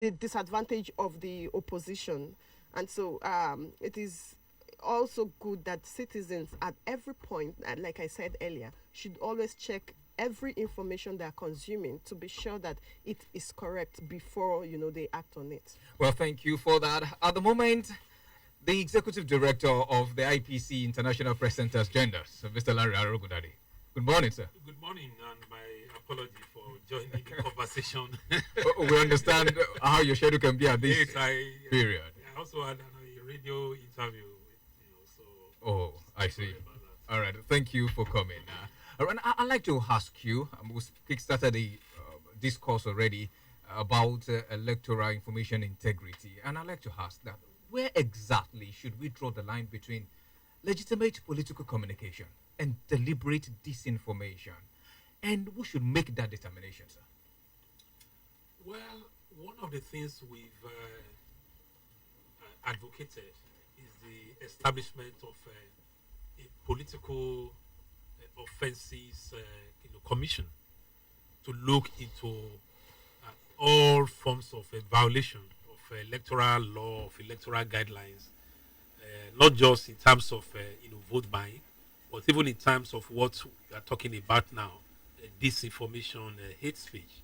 the disadvantage of the opposition. And so it is also good that citizens at every point, like I said earlier, should always check every information they are consuming to be sure that it is correct before they act on it. Well, thank you for that. At the moment, the executive director of the IPC International Press Center has joined us, Mr. Larry Arogudade. Good morning, sir. Good morning, and my apology for joining the conversation. We understand how your schedule can be at this period. I also had a radio interview with so. Oh, I see. All right, thank you for coming. I'd like to ask you, we kickstarted the discourse already about electoral information integrity, and I'd like to ask that where exactly should we draw the line between legitimate political communication and deliberate disinformation, and who should make that determination, sir? Well, one of the things we've advocated is the establishment of a political offences commission to look into all forms of violation of electoral law, of electoral guidelines, not just in terms of vote buying, but even in terms of what we are talking about now, disinformation, hate speech.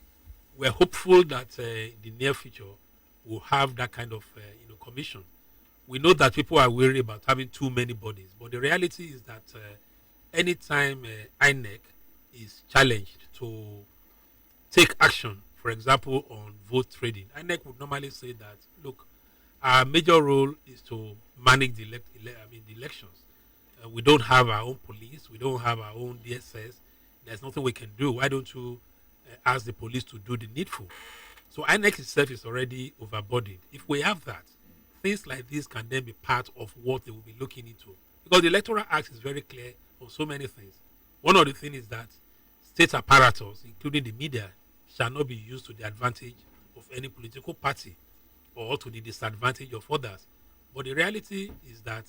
We're hopeful that in the near future we'll have that kind of commission. We know that people are worried about having too many bodies, but the reality is that anytime INEC is challenged to take action, for example, on vote trading, INEC would normally say that, look, our major role is to manage the elections. We don't have our own police. We don't have our own DSS. There's nothing we can do. Why don't you ask the police to do the needful? So INEC itself is already overburdened. If we have that, things like this can then be part of what they will be looking into. Because the Electoral Act is very clear on so many things. One of the things is that state apparatus, including the media, shall not be used to the advantage of any political party or to the disadvantage of others. But the reality is that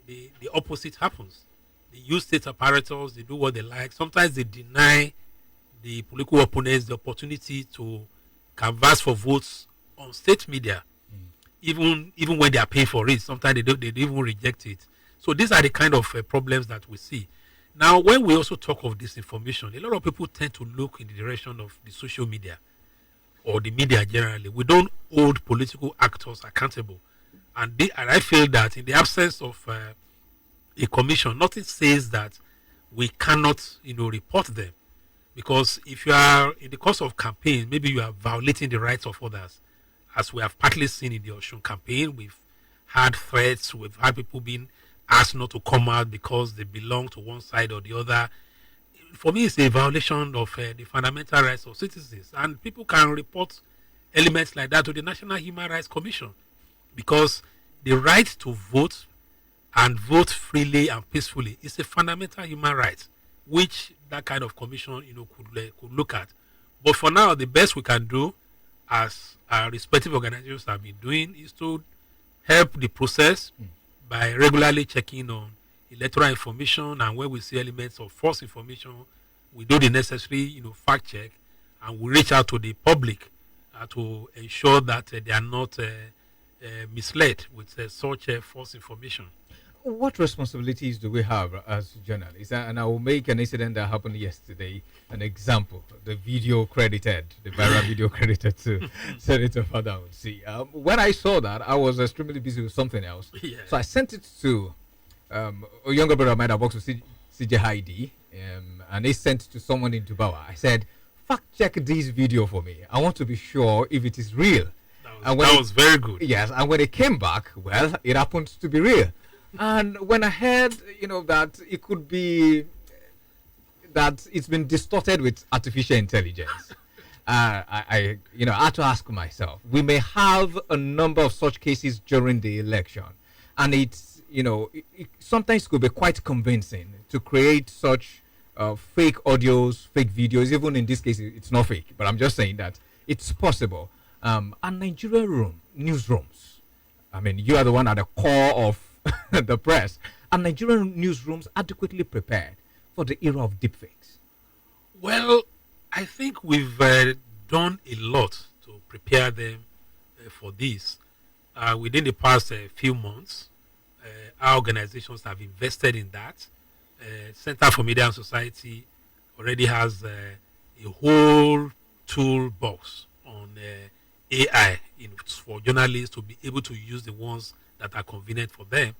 the opposite happens. They use state apparatus, they do what they like. Sometimes they deny the political opponents the opportunity to canvass for votes on state media, even when they are paying for it. Sometimes they even reject it. So these are the kind of problems that we see. Now, when we also talk of disinformation, a lot of people tend to look in the direction of the social media or the media generally. We don't hold political actors accountable. And I feel that in the absence of a commission, nothing says that we cannot, report them. Because if you are in the course of campaign, maybe you are violating the rights of others. As we have partly seen in the Osun campaign, we've had threats, we've had people being asked not to come out because they belong to one side or the other. For me, it's a violation of the fundamental rights of citizens. And people can report elements like that to the National Human Rights Commission, because the right to vote and vote freely and peacefully is a fundamental human right, which that kind of commission could look at. But for now, the best we can do, as our respective organizations have been doing, is to help the process by regularly checking on electoral information, and where we see elements of false information, we do the necessary fact check, and we reach out to the public to ensure that they are not misled with such false information. What responsibilities do we have as journalists? And I will make an incident that happened yesterday an example. The viral video credited to Senator Fadam. See, when I saw that, I was extremely busy with something else. Yeah. So I sent it to a younger brother of mine that works with CJ Heidi, and he sent it to someone in Dubawa. I said, fact check this video for me. I want to be sure if it is real. That was very good. Yes, and when it came back, well, it happened to be real. And when I heard, that it could be that it's been distorted with artificial intelligence, I had to ask myself, we may have a number of such cases during the election, and it's, it sometimes could be quite convincing to create such fake audios, fake videos. Even in this case, it's not fake, but I'm just saying that it's possible. And Nigerian newsrooms, I mean, you are the one at the core of the press, and Nigerian newsrooms adequately prepared for the era of deepfakes? Well, I think we've done a lot to prepare them for this. Within the past few months, our organizations have invested in that. Center for Media and Society already has a whole toolbox on AI for journalists to be able to use the ones that are convenient for them.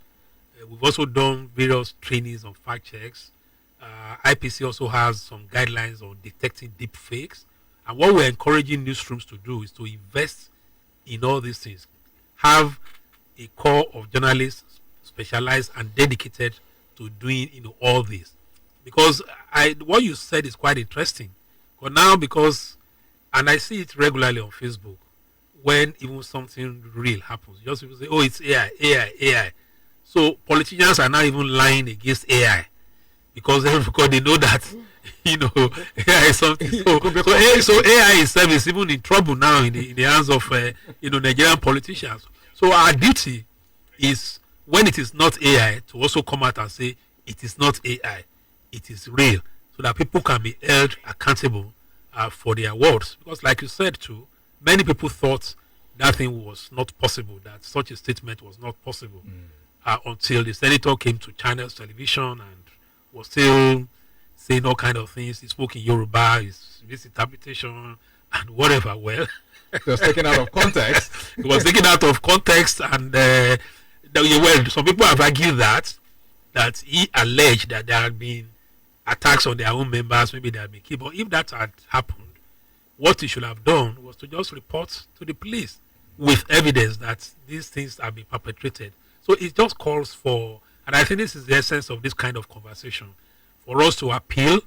We've also done various trainings on fact checks. IPC also has some guidelines on detecting deep fakes. And what we're encouraging newsrooms to do is to invest in all these things. Have a core of journalists specialized and dedicated to doing all this. Because what you said is quite interesting. But now and I see it regularly on Facebook, when even something real happens, just people say, oh, it's AI, AI, AI. So politicians are now even lying against AI because they know that AI is something. So AI itself is even in trouble now in the hands of Nigerian politicians. So our duty is, when it is not AI, to also come out and say it is not AI, it is real, so that people can be held accountable for their words. Because, like you said too, many people thought that thing was not possible, that such a statement was not possible, until the senator came to Channels Television and was still saying all kind of things. He spoke in Yoruba, his misinterpretation and whatever. Well, it was taken out of context. It was taken out of context, and some people have argued that he alleged that there had been attacks on their own members, maybe they had been killed. But if that had happened, what he should have done was to just report to the police with evidence that these things have been perpetrated. So it just calls for, and I think this is the essence of this kind of conversation, for us to appeal,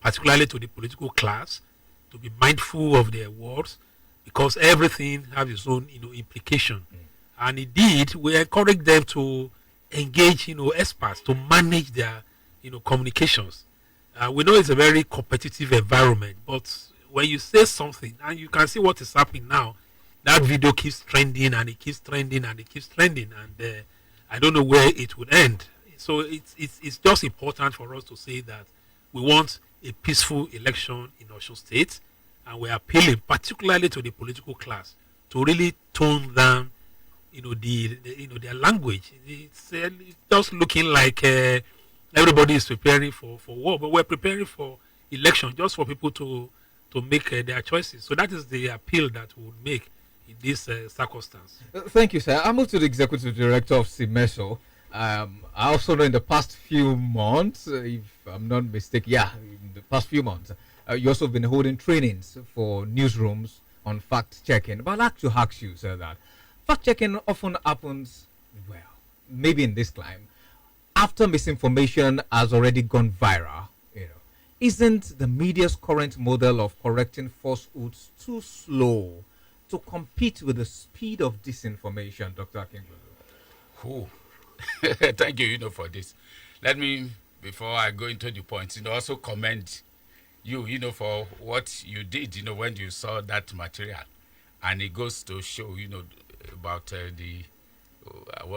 particularly to the political class, to be mindful of their words, because everything has its own implication. And indeed, we encourage them to engage experts to manage their communications. We know it's a very competitive environment, but when you say something, and you can see what is happening now, that video keeps trending and it keeps trending and it keeps trending, and I don't know where it would end. So it's just important for us to say that we want a peaceful election in Osun State, and we're appealing particularly to the political class to really tone down their language. It's just looking like everybody is preparing for war, but we're preparing for election, just for people to make their choices. So that is the appeal that we would make in this circumstance. Thank you, sir. I'll move to the Executive Director of CEMESO. I also know in the past few months, if I'm not mistaken, in the past few months, you also have been holding trainings for newsrooms on fact-checking. But I'd like to ask you, sir, that fact-checking often happens, well, maybe in this climate, after misinformation has already gone viral. Isn't the media's current model of correcting falsehoods too slow to compete with the speed of disinformation, Dr. Akingbulu? Thank you, for this. Let me, before I go into the points, also commend you, for what you did, when you saw that material. And it goes to show, about I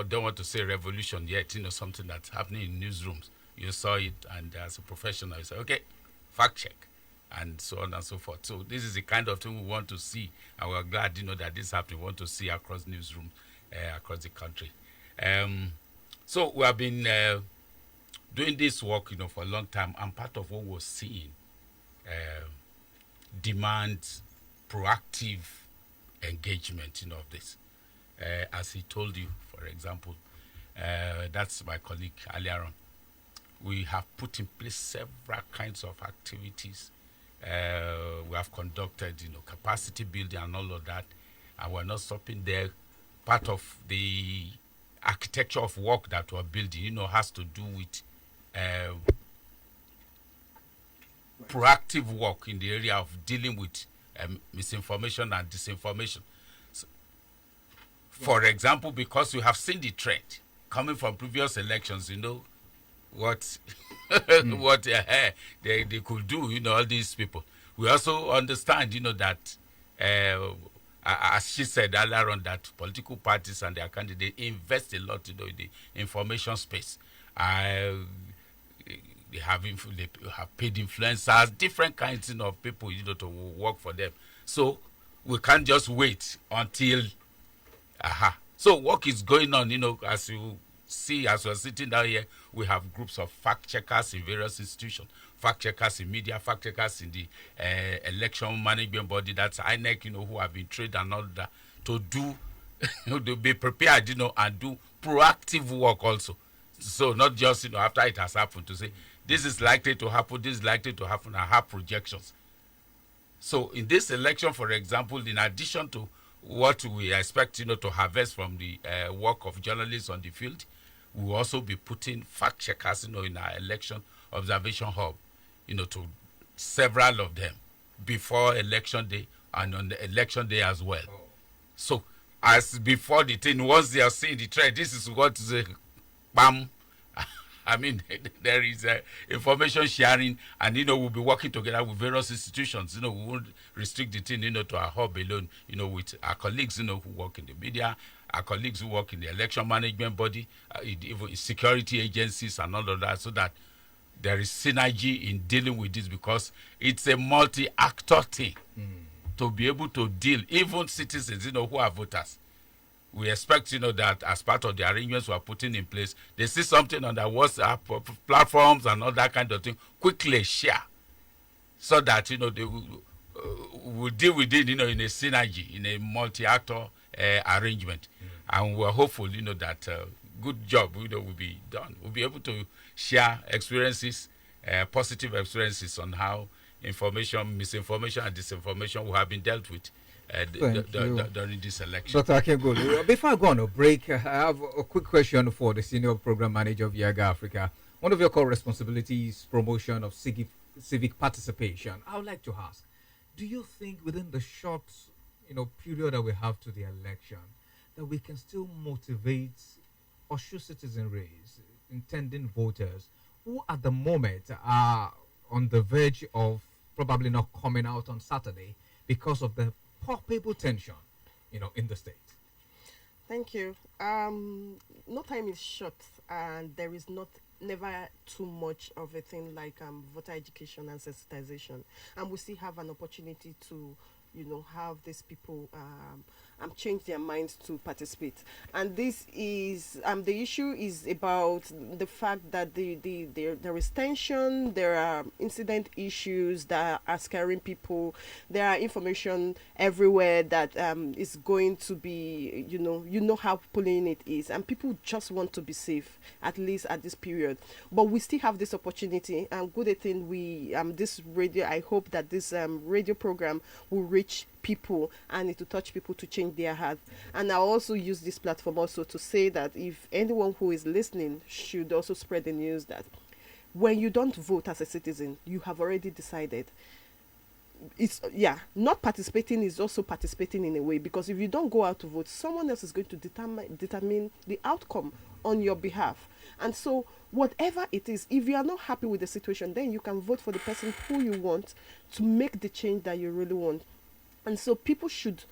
don't want to say revolution yet, something that's happening in newsrooms. You saw it, and as a professional, you say, okay, fact check, and so on and so forth. So this is the kind of thing we want to see, and we're glad, that this is happening. We want to see across newsrooms, across the country. So we have been doing this work, for a long time, and part of what we're seeing demands proactive engagement, of this. As he told you, for example, that's my colleague earlier on. We have put in place several kinds of activities. We have conducted, capacity building and all of that, and we're not stopping there. Part of the architecture of work that we're building, has to do with proactive work in the area of dealing with misinformation and disinformation. So, for example, because we have seen the trend coming from previous elections, what what they could do, all these people. We also understand, that as she said earlier on, that political parties and their candidates invest a lot, in the information space. They have paid influencers, different kinds of people, to work for them. So we can't just wait until Aha. So work is going on, as you see, as we're sitting down here, we have groups of fact checkers in various institutions, fact checkers in media, fact checkers in the election management body, that's INEC, who have been trained and all that, to do, to be prepared, and do proactive work also. So not just, after it has happened, to say, this is likely to happen, this is likely to happen, and have projections. So in this election, for example, in addition to what we expect, to harvest from the work of journalists on the field, we will also be putting fact checkers, in our election observation hub, to several of them before election day and on the election day as well. Oh. So as before the thing, once they are seeing the trend, this is what is bam. I mean, there is information sharing, and we'll be working together with various institutions. We won't restrict the thing, to our hub alone. With our colleagues, who work in the media, our colleagues who work in the election management body, even security agencies, and all of that, so that there is synergy in dealing with this, because it's a multi-actor thing to be able to deal, even citizens, who are voters. We expect, that as part of the arrangements we are putting in place, they see something on the WhatsApp platforms and all that kind of thing, quickly share, so that, they will deal with it, in a synergy, in a multi-actor arrangement. And we're hopeful, that good job, will be done. We'll be able to share experiences, positive experiences on how information, misinformation, and disinformation will have been dealt with during this election. Dr. Akengolu, before I go on a break, I have a quick question for the Senior Program Manager of YIAGA Africa. One of your core responsibilities is promotion of civic participation. I would like to ask, do you think within the short period that we have to the election, that we can still motivate Osun citizenry, intending voters, who at the moment are on the verge of probably not coming out on Saturday because of the palpable tension, in the state? Thank you. No time is short, and there is never too much of a thing like voter education and sensitization, and we still have an opportunity to have these people change their minds to participate. And this is the issue is about the fact that there is tension, there are incident issues that are scaring people, there are information everywhere that is going to be how pulling it is, and people just want to be safe, at least at this period. But we still have this opportunity, and good thing we this radio, I hope that this radio program will reach people and it will touch people to change their heart. And I also use this platform also to say that if anyone who is listening should also spread the news that when you don't vote as a citizen, you have already decided. It's not participating is also participating in a way, because if you don't go out to vote, someone else is going to determine the outcome on your behalf. And so whatever it is, if you are not happy with the situation, then you can vote for the person who you want to make the change that you really want. And so people should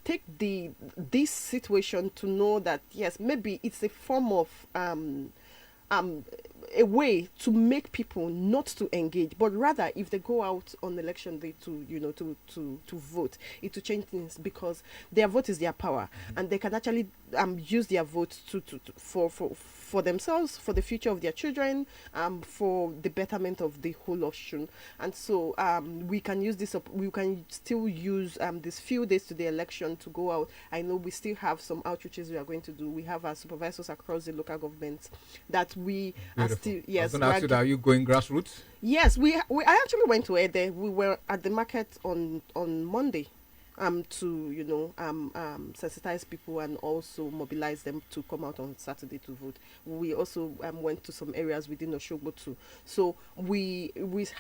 take this situation to know that yes, maybe it's a form of a way to make people not to engage, but rather if they go out on election day to vote, it to change things, because their vote is their power, and they can actually use their vote for themselves, for the future of their children, for the betterment of the whole Osun. And so we can use this. We can still use these few days to the election to go out. I know we still have some outreaches we are going to do. We have our supervisors across the local governments that we are still. Yes, are you going grassroots? Yes, I actually went to Ede. We were at the market on Monday. To sensitize people and also mobilize them to come out on Saturday to vote. We also went to some areas within Oshogbo too. So we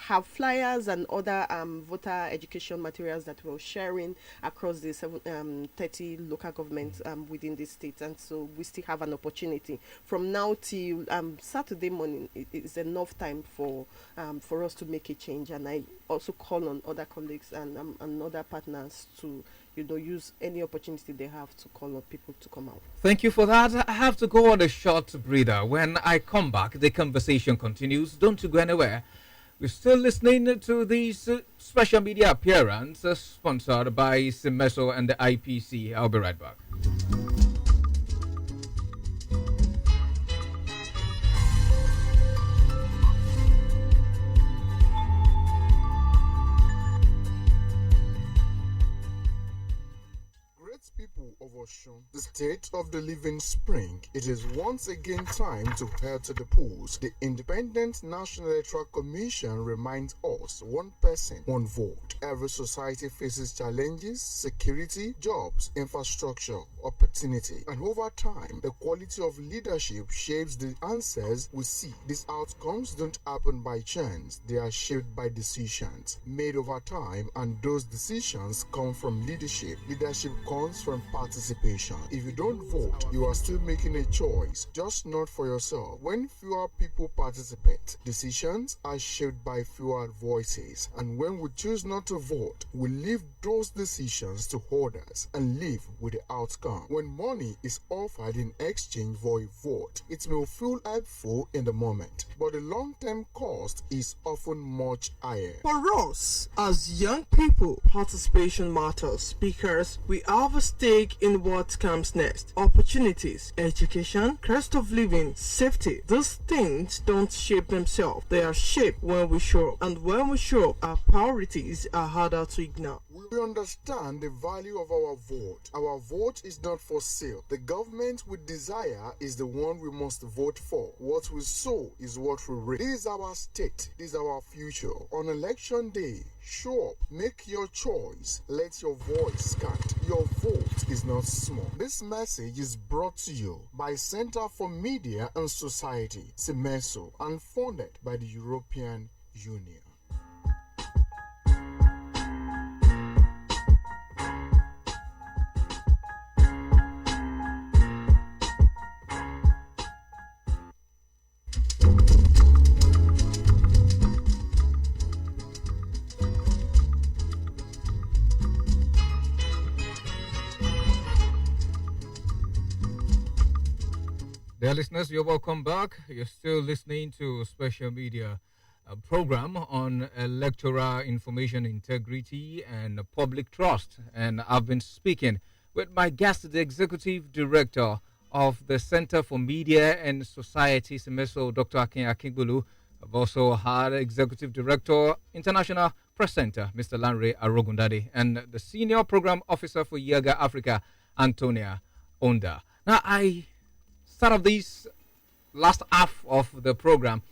have flyers and other voter education materials that we're sharing across the 30 local governments within the state. And so we still have an opportunity from now till Saturday morning. It is enough time for us to make a change. And I also call on other colleagues and other partners to use any opportunity they have to call on people to come out. Thank you for that. I have to go on a short breather. When I come back, the conversation continues. Don't you go anywhere. We're still listening to this special media appearance sponsored by CEMESO and the IPC. I'll be right back. Respect people of Osun, the state of the living spring. It is once again time to head to the polls. The Independent National Electoral Commission reminds us one person, one vote. Every society faces challenges, security, jobs, infrastructure, opportunity. And over time, the quality of leadership shapes the answers we see. These outcomes don't happen by chance. They are shaped by decisions made over time, and those decisions come from leadership. Leadership comes from participation. If you don't vote, you are still making a choice, just not for yourself. When fewer people participate, decisions are shaped by fewer voices. And when we choose not to vote, we leave those decisions to others and live with the outcome. When money is offered in exchange for a vote, it may feel helpful in the moment, but the long-term cost is often much higher. For us, as young people, participation matters because we have a stake in what comes next. Opportunities, education, cost of living, safety. These things don't shape themselves. They are shaped when we show up. And when we show up, our priorities are harder to ignore. We understand the value of our vote. Our vote is not for sale. The government we desire is the one we must vote for. What we sow is what we reap. This is our state. This is our future. On election day, show up. Make your choice. Let your voice count. Your vote is not small. This message is brought to you by Center for Media and Society, CEMESO, and funded by the European Union. Dear listeners, you're welcome back. You're still listening to a special media program on electoral information integrity and public trust. And I've been speaking with my guest, the Executive Director of the Center for Media and Society, CEMESO, Dr. Akin Akingbulu. I've also had Executive Director, International Press Center, Mr. Lanre Arogundade, and the Senior Program Officer for YIAGA Africa, Antonia Onda. Now, I start of this last half of the program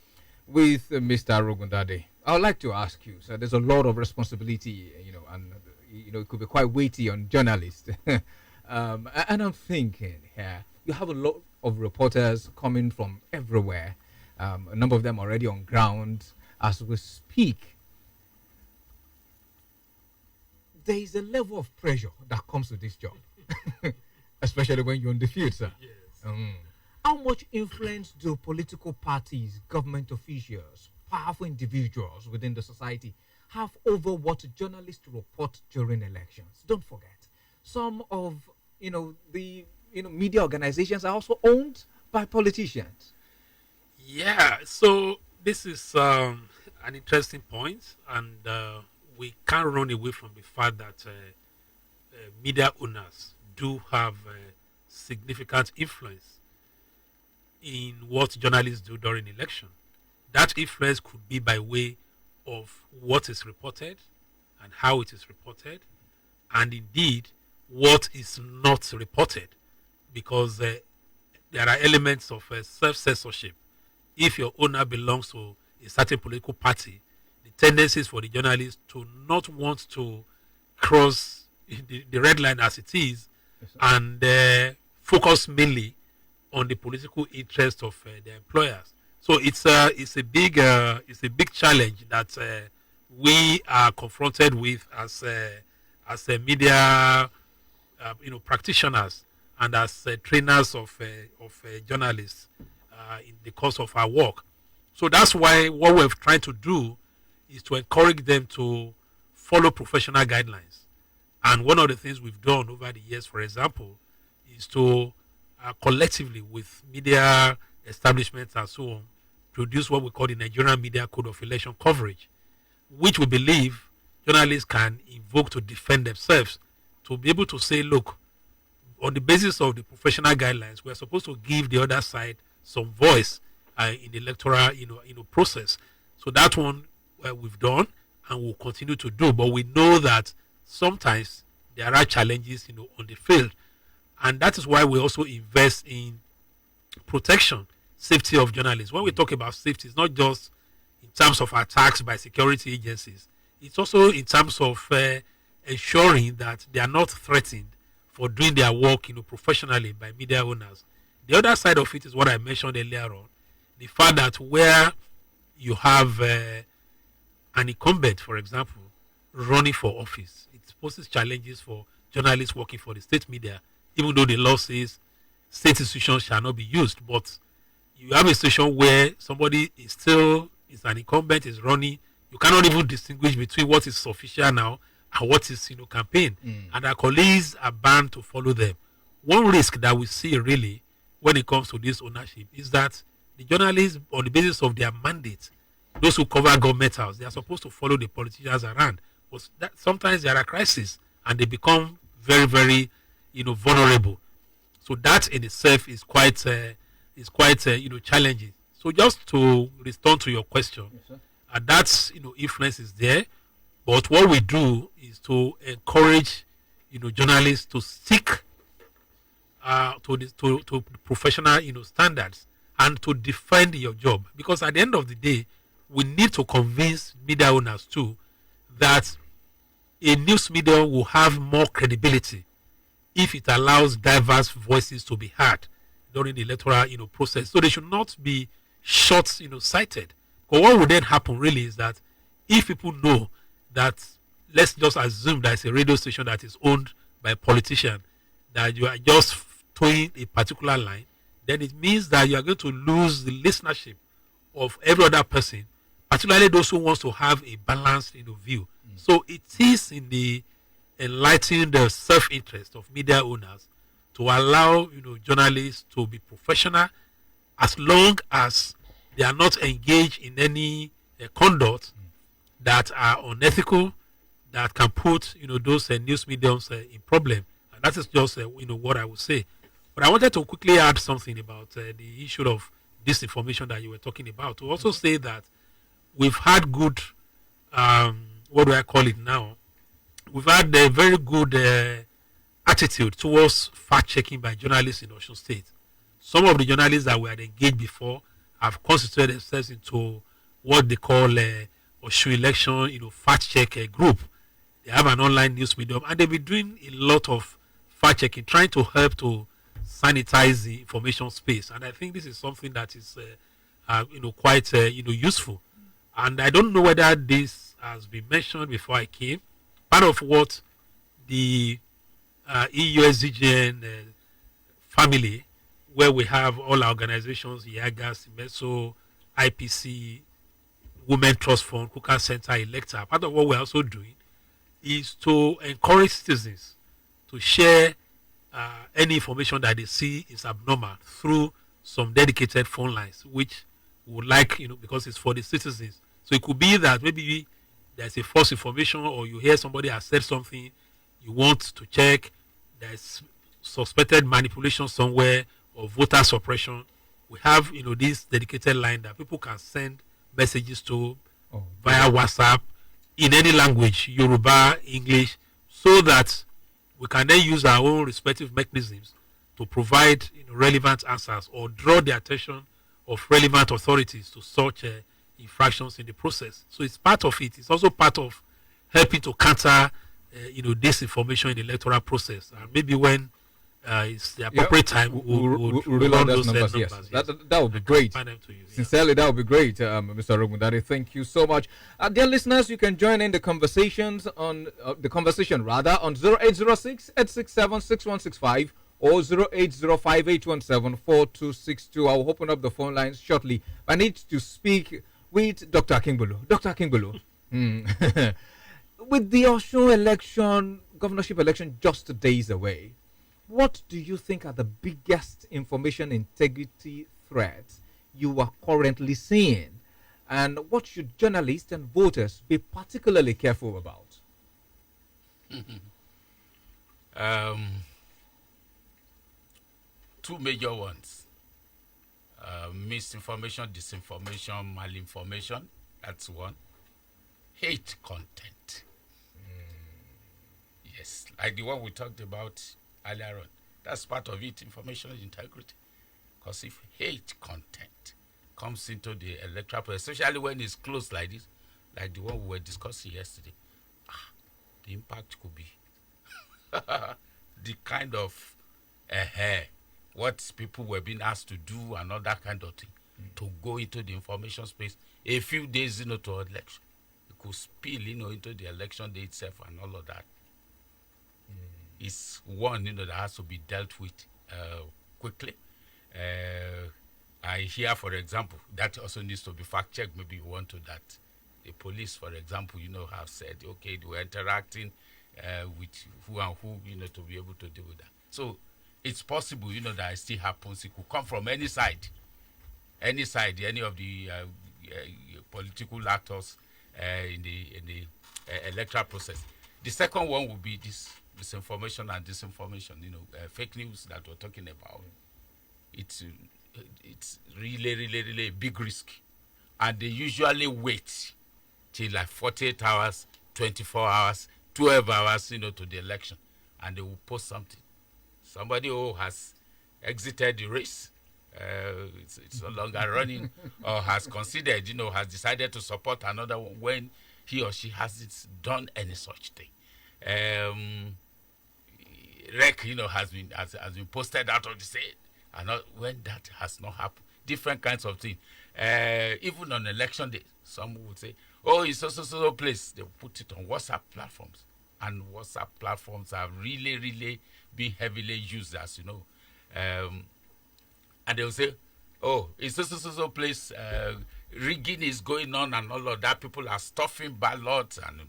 with Mr. Arogundade. I would like to ask you, so there's a lot of responsibility, and it could be quite weighty on journalists. And I'm thinking here, you have a lot of reporters coming from everywhere. A number of them already on ground as we speak. There is a level of pressure that comes with this job, especially when you're on the field, sir. Yes. How much influence do political parties, government officials, powerful individuals within the society have over what journalists report during elections? Don't forget, some of the media organizations are also owned by politicians. Yeah, so this is an interesting point, and we can't run away from the fact that media owners do have significant influence in what journalists do during election. That influence could be by way of what is reported and how it is reported, and indeed what is not reported, because there are elements of self-censorship. If your owner belongs to a certain political party, the tendency is for the journalist to not want to cross the red line as it is, yes, and focus mainly on the political interest of the employers. So it's a big challenge that we are confronted with as media practitioners and as trainers of journalists in the course of our work. So that's why what we're trying to do is to encourage them to follow professional guidelines. And one of the things we've done over the years, for example, is to collectively with media establishments and so on, produce what we call the Nigerian Media Code of Election Coverage, which we believe journalists can invoke to defend themselves, to be able to say, look, on the basis of the professional guidelines, we're supposed to give the other side some voice in the electoral process. So that one we've done and will continue to do. But we know that sometimes there are challenges, on the field. And that is why we also invest in protection, safety of journalists. When we talk about safety, it's not just in terms of attacks by security agencies. It's also in terms of ensuring that they are not threatened for doing their work, professionally by media owners. The other side of it is what I mentioned earlier on, the fact that where you have an incumbent, for example, running for office, it poses challenges for journalists working for the state media, even though the law says state institutions shall not be used. But you have a situation where somebody is an incumbent, is running. You cannot even distinguish between what is official now and what is campaign. And our colleagues are bound to follow them. One risk that we see really when it comes to this ownership is that the journalists, on the basis of their mandate, those who cover government house, they are supposed to follow the politicians around. But sometimes there are crises and they become very, very, vulnerable. So that in itself is quite challenging. So just to respond to your question, yes, that's influence is there, but what we do is to encourage journalists to stick to professional standards and to defend your job, because at the end of the day we need to convince media owners too that a news medium will have more credibility if it allows diverse voices to be heard during the electoral process. So they should not be short sighted. But what would then happen really is that if people know that, let's just assume that it's a radio station that is owned by a politician, that you are just towing a particular line, then it means that you are going to lose the listenership of every other person, particularly those who want to have a balanced view. So it is in the enlightening the self-interest of media owners to allow journalists to be professional, as long as they are not engaged in any conduct that are unethical, that can put those news mediums in problem. And that is just what I would say. But I wanted to quickly add something about the issue of disinformation that you were talking about. To also say that we've had good, what do I call it now? We've had a very good attitude towards fact-checking by journalists in Osun State. Some of the journalists that we had engaged before have constituted themselves into what they call Osun election, fact-check group. They have an online news medium, and they've been doing a lot of fact-checking, trying to help to sanitize the information space. And I think this is something that is, quite, useful. And I don't know whether this has been mentioned before I came. Part of what the EUSDGN family, where we have all our organizations, YIAGA, CEMESO, IPC, Women Trust Fund, Kuka Center, Electa, part of what we're also doing is to encourage citizens to share any information that they see is abnormal through some dedicated phone lines, which we would like, because it's for the citizens. So it could be that maybe there's a false information, or you hear somebody has said something, you want to check, there's suspected manipulation somewhere or voter suppression. We have, this dedicated line that people can send messages to via WhatsApp in any language, Yoruba, English, so that we can then use our own respective mechanisms to provide relevant answers or draw the attention of relevant authorities to such infractions in the process. So it's part of it. It's also part of helping to counter, disinformation in the electoral process. And maybe when it's the appropriate time, we'll run those numbers. Yes. That would be great. Sincerely, that would be great, Mr. Rogundari. Thank you so much. Dear listeners, you can join in the conversations on on 0806-867-6165 or 08058174262. I'll open up the phone lines shortly. I need to speak with Dr. Akingbolu. Dr. Akingbolu, with the Osun election, governorship election just days away, what do you think are the biggest information integrity threats you are currently seeing? And what should journalists and voters be particularly careful about? Two major ones. Misinformation, disinformation, malinformation. That's one. Hate content. Yes, like the one we talked about earlier on. That's part of it, information integrity. Because if hate content comes into the electoral process, especially when it's close like this, like the one we were discussing yesterday, the impact could be the kind of what people were being asked to do and all that kind of thing, to go into the information space a few days, to election. It could spill, into the election day itself and all of that. It's one, that has to be dealt with quickly. I hear, for example, that also needs to be fact-checked. Maybe you want to that. The police, for example, have said, okay, they were interacting with who and who, to be able to deal with that. So it's possible, that it still happens. It could come from any side, any of the political actors in the electoral process. The second one would be this misinformation and disinformation, fake news that we're talking about. It's really a big risk. And they usually wait till like 48 hours, 24 hours, 12 hours, to the election. And they will post something. Somebody who has exited the race, it's no longer running, or has considered, has decided to support another one when he or she hasn't done any such thing. Rec, has been posted out of the state, and when that has not happened, different kinds of things. Even on election day, some would say, "Oh, it's so place." They put it on WhatsApp platforms, and WhatsApp platforms are really being heavily used, as you know. And they will say, "Oh, it's so place. Rigging is going on, and all of that. People are stuffing ballots and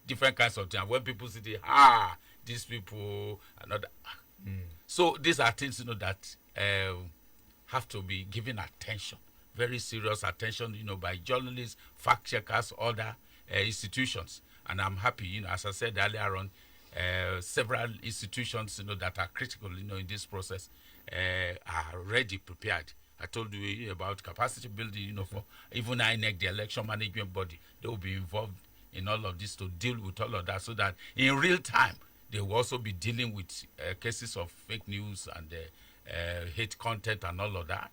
different kinds of things." When people say, these people are not. So these are things, that have to be given attention, very serious attention, by journalists, fact checkers, other institutions. And I'm happy, as I said earlier on, several institutions, that are critical, in this process, are already prepared. I told you about capacity building, for even INEC, the election management body. They will be involved in all of this to deal with all of that, so that in real time, they will also be dealing with cases of fake news and hate content and all of that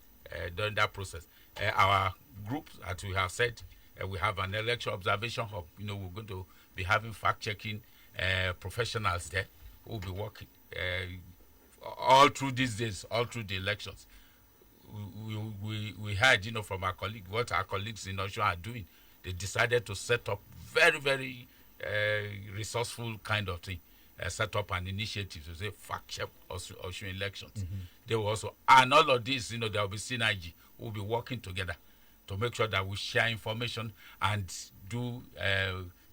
during that process. Our group, as we have said, we have an election observation hub. We're going to be having fact-checking professionals there who will be working all through these days, all through the elections. We heard, from our colleague, what our colleagues in Osun are doing. They decided to set up very resourceful kind of thing. Set up an initiative to say fact-check Osun elections. They will also, and all of this, there will be synergy. We'll be working together to make sure that we share information and do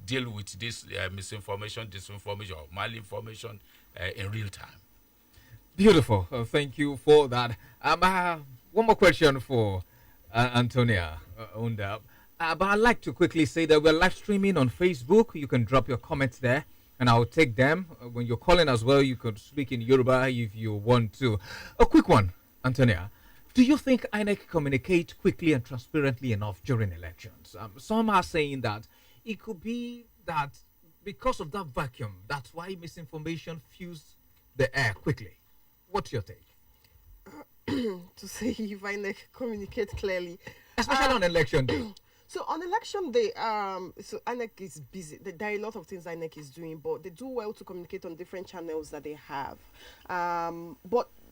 deal with this misinformation, disinformation, or malinformation in real time. Beautiful. Thank you for that. One more question for Antonia Unda. But I'd like to quickly say that we're live streaming on Facebook. You can drop your comments there, and I'll take them. When you're calling as well, you could speak in Yoruba if you want to. A quick one, Antonia. Do you think INEC communicate quickly and transparently enough during elections? Some are saying that it could be that because of that vacuum, that's why misinformation fills the air quickly. What's your take? To say if INEC communicate clearly, especially on election day. So on election day, so INEC is busy. There are a lot of things INEC is doing, but they do well to communicate on different channels that they have.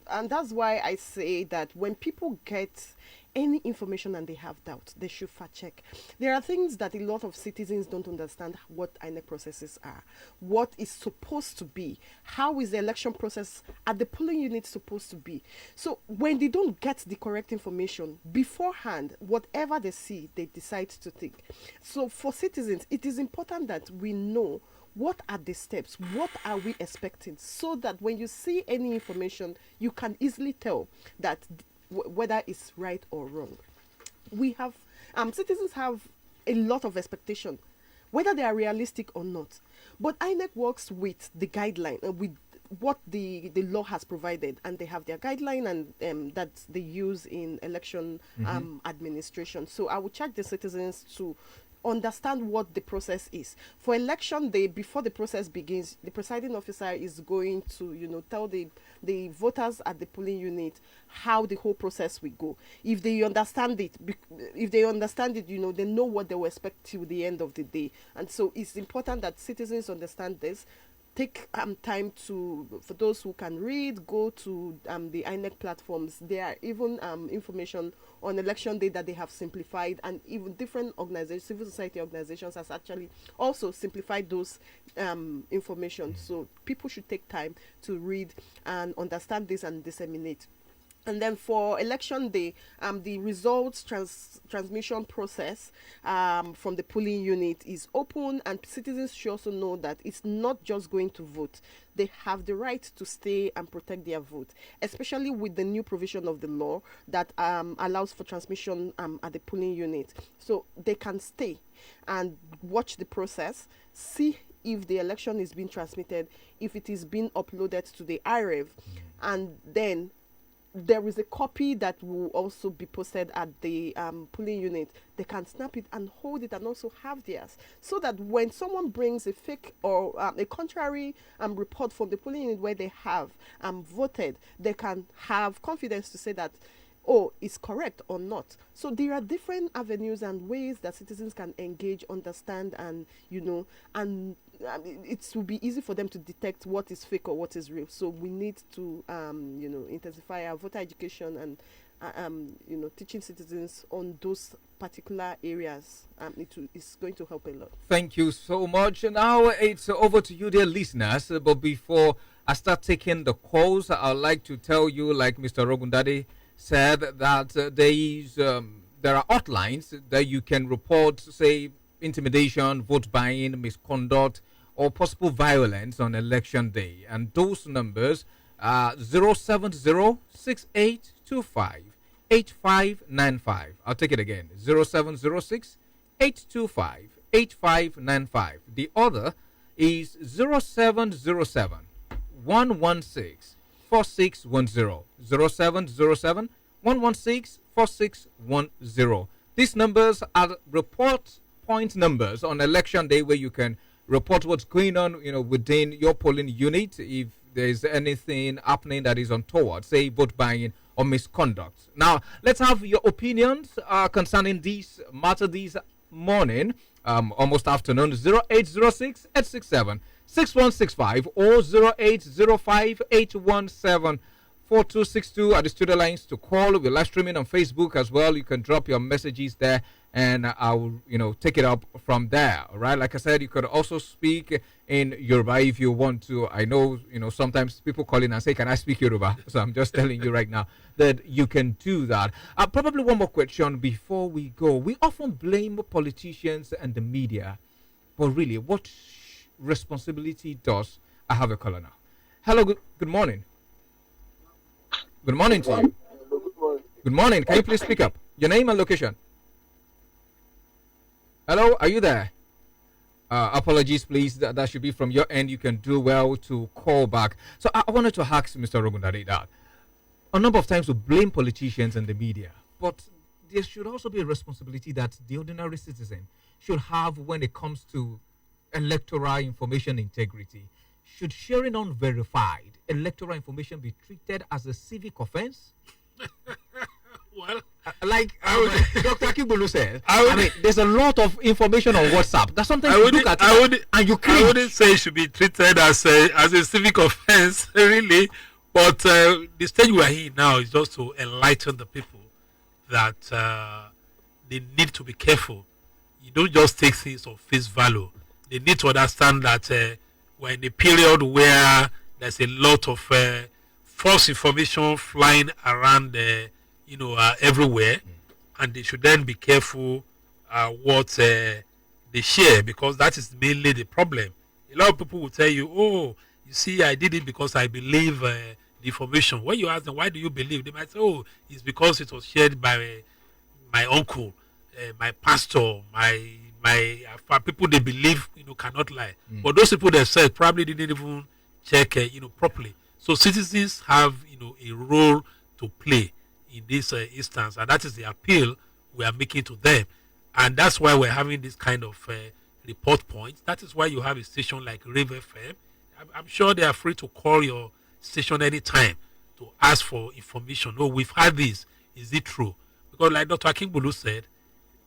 And that's why I say that when people get any information and they have doubts, they should fact check. There are things that a lot of citizens don't understand what INEC processes are, what is supposed to be, how is the election process at the polling unit supposed to be. So when they don't get the correct information beforehand, whatever they see, they decide to think. So for citizens, it is important that we know what are the steps, what are we expecting, so that when you see any information, you can easily tell that whether it's right or wrong. We have citizens have a lot of expectation, whether they are realistic or not. But INEC works with the guideline, with what the law has provided, and they have their guideline and that they use in election administration. So I would charge the citizens to understand what the process is. For election day, before the process begins, the presiding officer is going to, tell the voters at the polling unit how the whole process will go. If they understand it, they know what they will expect till the end of the day. And so it's important that citizens understand this. Take time for those who can read, go to the INEC platforms. There are even information on election day that they have simplified, and even different organizations, civil society organizations, has actually also simplified those information. So people should take time to read and understand this and disseminate. And then for election day, the results transmission process from the polling unit is open, and citizens should also know that it's not just going to vote. They have the right to stay and protect their vote, especially with the new provision of the law that allows for transmission at the polling unit. So they can stay and watch the process, see if the election is being transmitted, if it is being uploaded to the IREV, and then there is a copy that will also be posted at the polling unit. They can snap it and hold it and also have theirs, so that when someone brings a fake or a contrary report from the polling unit where they have voted, they can have confidence to say that, oh, it's correct or not. So there are different avenues and ways that citizens can engage, understand, and it will be easy for them to detect what is fake or what is real. So we need to intensify our voter education and teaching citizens on those particular areas. It's going to help a lot. Thank you so much. Now it's over to you, dear listeners. But before I start taking the calls, I'd like to tell you, like Mr. Rogundade said, that there are hotlines that you can report, say, intimidation, vote buying, misconduct, or possible violence on election day. And those numbers are 070-6825-8595. I'll take it again, 0706-825-8595. The other is 0707-116-4610. 0707-116-4610. These numbers are report point numbers on election day, where you can report what's going on, within your polling unit. If there's anything happening that is untoward, say vote buying or misconduct. Now, let's have your opinions concerning this matter this morning, almost afternoon. 0806-867-6165 or 0805-817-4262 are the studio lines to call. We're live streaming on Facebook as well. You can drop your messages there, and I'll take it up from there. All right, like I said, you could also speak in Yoruba if you want to. I know sometimes people call in and say, can I speak Yoruba? So I'm just telling you right now that you can do that. Probably one more question before we go. We often blame politicians and the media, but really, what responsibility does I have a caller now? Hello, good morning. Good morning to you. Good morning. Can you please speak up? Your name and location. Hello, are you there? Apologies, please. That should be from your end. You can do well to call back. So I wanted to ask Mr. Rogundade that a number of times we blame politicians and the media, but there should also be a responsibility that the ordinary citizen should have when it comes to electoral information integrity. Should sharing unverified electoral information be treated as a civic offense? Well, like Dr. Akibulu said, I mean, there's a lot of information on WhatsApp. That's something you look at and you cringe. I wouldn't say it should be treated as a civic offense, really. But the stage we are in now is just to enlighten the people that they need to be careful. You don't just take things on face value. They need to understand that we're in a period where there's a lot of false information flying around everywhere, and they should then be careful what they share, because that is mainly the problem. A lot of people will tell you, oh, you see, I did it because I believe the information. When you ask them, why do you believe? They might say, oh, it's because it was shared by my uncle, my pastor, my people they believe cannot lie. But those people themselves probably didn't even check properly. So citizens have a role to play in this instance, and that is the appeal we are making to them. And that's why we're having this kind of report points. That is why you have a station like Rave FM. I'm sure they are free to call your station anytime to ask for information. Oh, we've had this. Is it true? Because like Dr. Akingbulu said,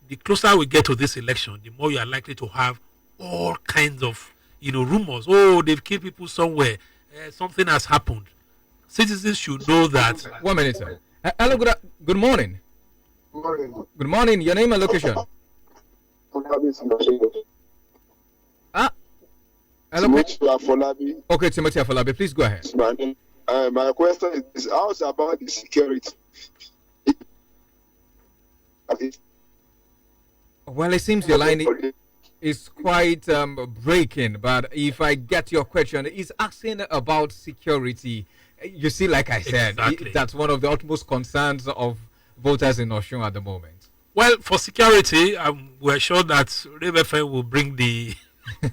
the closer we get to this election, the more you are likely to have all kinds of, rumors. Oh, they've killed people somewhere. Something has happened. Citizens should know that. 1 minute, sir. Hello, good morning. Good morning. Your name and location. Hello. Okay, Timothy Afolabi, please go ahead. My question is how's about the security? Well, it seems your line is quite breaking, but if I get your question, it's asking about security. You see, like I said, exactly. That's one of the utmost concerns of voters in Osun at the moment. Well, for security, we're sure that Rave FM will bring the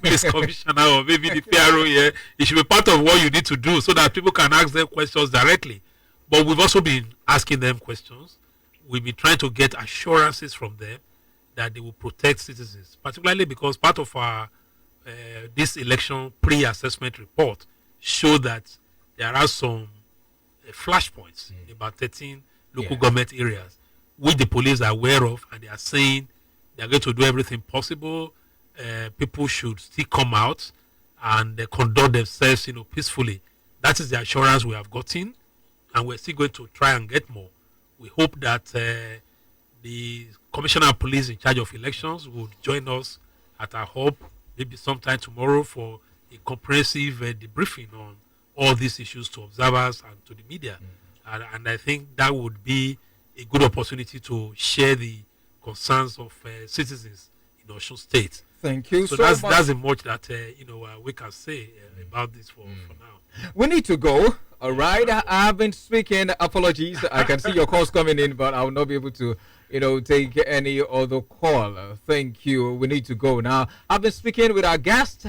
police commissioner or maybe the PRO here. It should be part of what you need to do so that people can ask them questions directly. But we've also been asking them questions. We've been trying to get assurances from them that they will protect citizens, particularly because part of our this election pre-assessment report showed that there are some flashpoints in about 13 local government areas which the police are aware of, and they are saying they are going to do everything possible. People should still come out and conduct themselves, peacefully. That is the assurance we have gotten, and we're still going to try and get more. We hope that the Commissioner of Police in charge of elections would join us at our hub maybe sometime tomorrow for a comprehensive debriefing on all these issues to observers and to the media. And I think that would be a good opportunity to share the concerns of citizens in Osun State. Thank you so much. That's much that we can say about this for now. We need to go. All right. I've been speaking. Apologies. I can see your calls coming in, but I will not be able to, take any other call. Thank you. We need to go now. I've been speaking with our guest,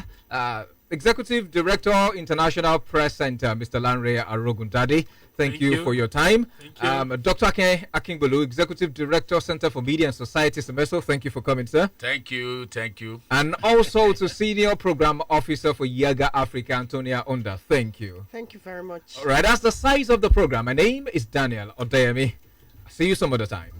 Executive Director, International Press Center, Mr. Lanre Arogundade. Thank you for your time. Thank you. Dr. Akingbulu, Executive Director, Center for Media and Society, CEMESO. Thank you for coming, sir. Thank you. Thank you. And also to Senior Program Officer for YIAGA Africa, Antonia Onda. Thank you. Thank you very much. All right, that's the size of the program. My name is Daniel Odeyemi. See you some other time.